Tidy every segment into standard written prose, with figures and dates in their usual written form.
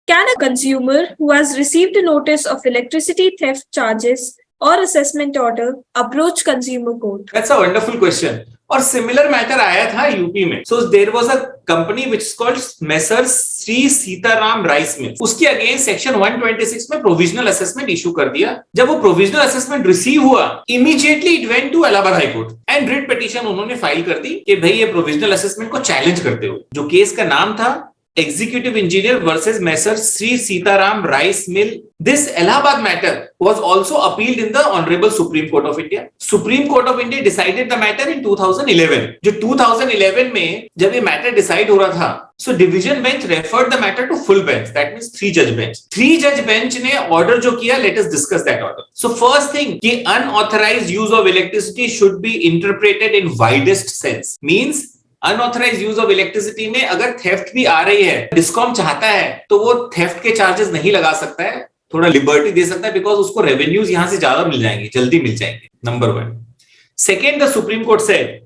Can a consumer who has received a notice of electricity theft charges or assessment order approach consumer court? That's a wonderful question. और similar matter आया था UP में. So there was a company which is called Messrs Shri Sitaram rice mill. उसके against section 126 में provisional assessment issue कर दिया. जब वो प्रोविजनल असेसमेंट रिसीव हुआ, immediately it went to Allahabad high court and writ petition उन्होंने फाइल कर दी कि भाई ये प्रोविजनल असेसमेंट को चैलेंज करते हुए. जो केस का नाम था Executive Engineer versus Messrs. Sri Sitaram Rice Mill. This Allahabad matter was also appealed in the Honorable Supreme Court of India. Supreme Court of India decided the matter in 2011. जो 2011 में जब ये matter decide हो रहा था, so division bench referred the matter to full bench. That means 3-judge bench. 3-judge bench ने order जो किया, let us discuss that order. So first thing कि unauthorized use of electricity should be interpreted in widest sense. Means unauthorise use of electricity में अगर theft भी आ रही है, discom चाहता है तो वो थेफ्ट के चार्जेस नहीं लगा सकता है, थोड़ा लिबर्टी दे सकता है, बिकॉज उसको रेवेन्यूज यहां से ज्यादा मिल जाएंगे, जल्दी मिल जाएंगे. Number 1. Second, the supreme court said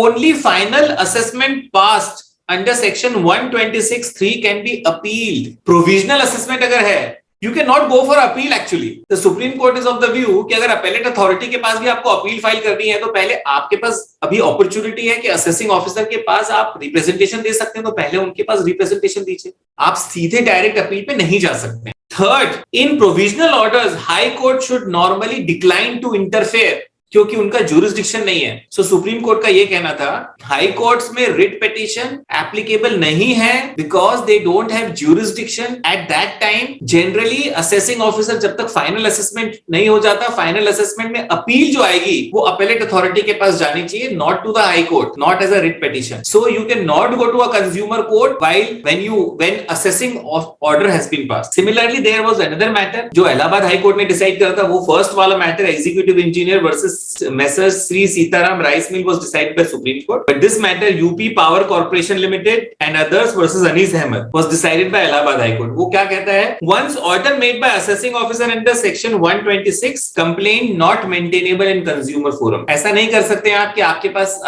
only final assessment passed under section 126(3) can be appealed. Provisional assessment अगर है, you cannot go for appeal actually. The Supreme Court is of the view कि अगर appellate authority के पास भी आपको appeal file करनी है तो पहले आपके पास अभी अपॉर्चुनिटी है कि असेसिंग ऑफिसर के पास आप रिप्रेजेंटेशन दे सकते हैं, तो पहले उनके पास रिप्रेजेंटेशन दीजिए. आप सीधे डायरेक्ट अपील पे नहीं जा सकते. Third, in provisional orders high court should normally decline to interfere क्योंकि उनका ज्यूरिसडिक्शन नहीं है. सो सुप्रीम कोर्ट का ये कहना था हाई कोर्ट्स में रिट पिटीशन एप्लीकेबल नहीं है because they don't have jurisdiction at that time. Generally assessing officer जब तक फाइनल असेसमेंट नहीं हो जाता, फाइनल असेसमेंट में अपील जो आएगी वो अपेलेट अथॉरिटी के पास जानी चाहिए, not to the high court, not as a writ petition. So you can not go to a consumer court when assessing order has been passed. Similarly there was another matter जो Allahabad high court ने decide करा था, वो first वाला matter executive engineer versus Messrs. Sri Sitaram Rice Mill was decided by Supreme Court. But this matter, UP Power Corporation Limited and others versus Anis Ahmed was decided by Allahabad High Court. वो क्या कहता है? Once order made by assessing officer under section 126, complaint not maintainable in consumer forum. ऐसा नहीं कर सकते आप कि आपके पास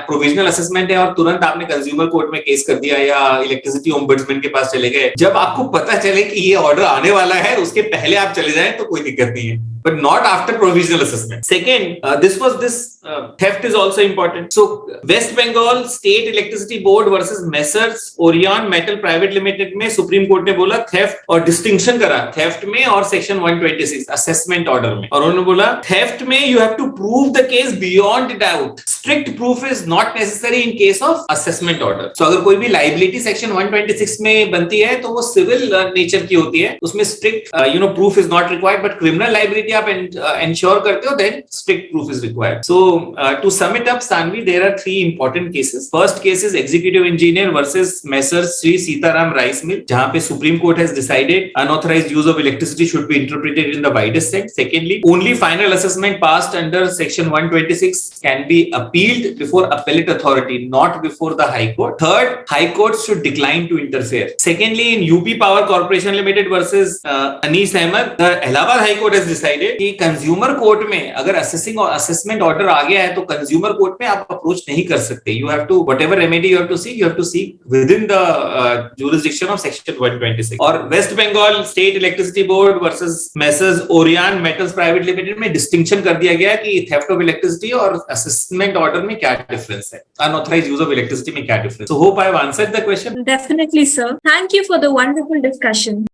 प्रोविजनल असेसमेंट है और तुरंत आपने कंज्यूमर कोर्ट में केस कर दिया या इलेक्ट्रिसिटी ओम्बड्समैन के पास चले गए. जब आपको पता चले कि ये ऑर्डर आने वाला है उसके पहले आप चले जाएं तो कोई दिक्कत नहीं है. But not after provisional assessment. Second, this theft is also important. So West Bengal State Electricity Board versus Messrs. Orion Metal Private Limited में सुप्रीम कोर्ट ने बोला थेफ्ट और डिस्टिंक्शन करा थेफ्ट में और सेक्शन 126 असेसमेंट ऑर्डर में, और उन्होंने बोला थेफ्ट में you have to prove the case beyond doubt. Strict proof is not necessary in case of assessment order. So अगर कोई भी लाइबिलिटी सेक्शन 126 में बनती है तो वो सिविल नेचर की होती है, उसमें strict proof is not required. But criminal liability आप ensure करते हो, then strict proof is required. So to sum it up, Sanvi, there are 3 important cases. First case is executive engineer versus Messrs. Sri Sitaram Rice Mill, जहां पे Supreme Court has decided unauthorized use of electricity should be interpreted in the widest sense. Secondly, only final assessment passed under section 126 can be appealed before appellate authority, not before the High Court. Third, High Court should decline to interfere. Secondly, in UP Power Corporation Limited versus Anis Ahmed, the Allahabad High Court has decided कि consumer court में अगर assessing और assessment order आ गया है तो consumer court में आप approach नहीं कर सकते. You have to whatever remedy you have to seek with in the jurisdiction of section 126. और West Bengal state electricity board versus Messrs Orion metals private limited में डिस्टिंक्शन कर दिया गया कि थेफ्ट ऑफ इलेक्ट्रिसिटी और असेसमेंट ऑर्डर में क्या डिफरेंस है, अनऑथराइज्ड यूज ऑफ इलेक्ट्रिसिटी में क्या difference. So hope I have answered the question. Definitely, sir. Thank you for the wonderful discussion.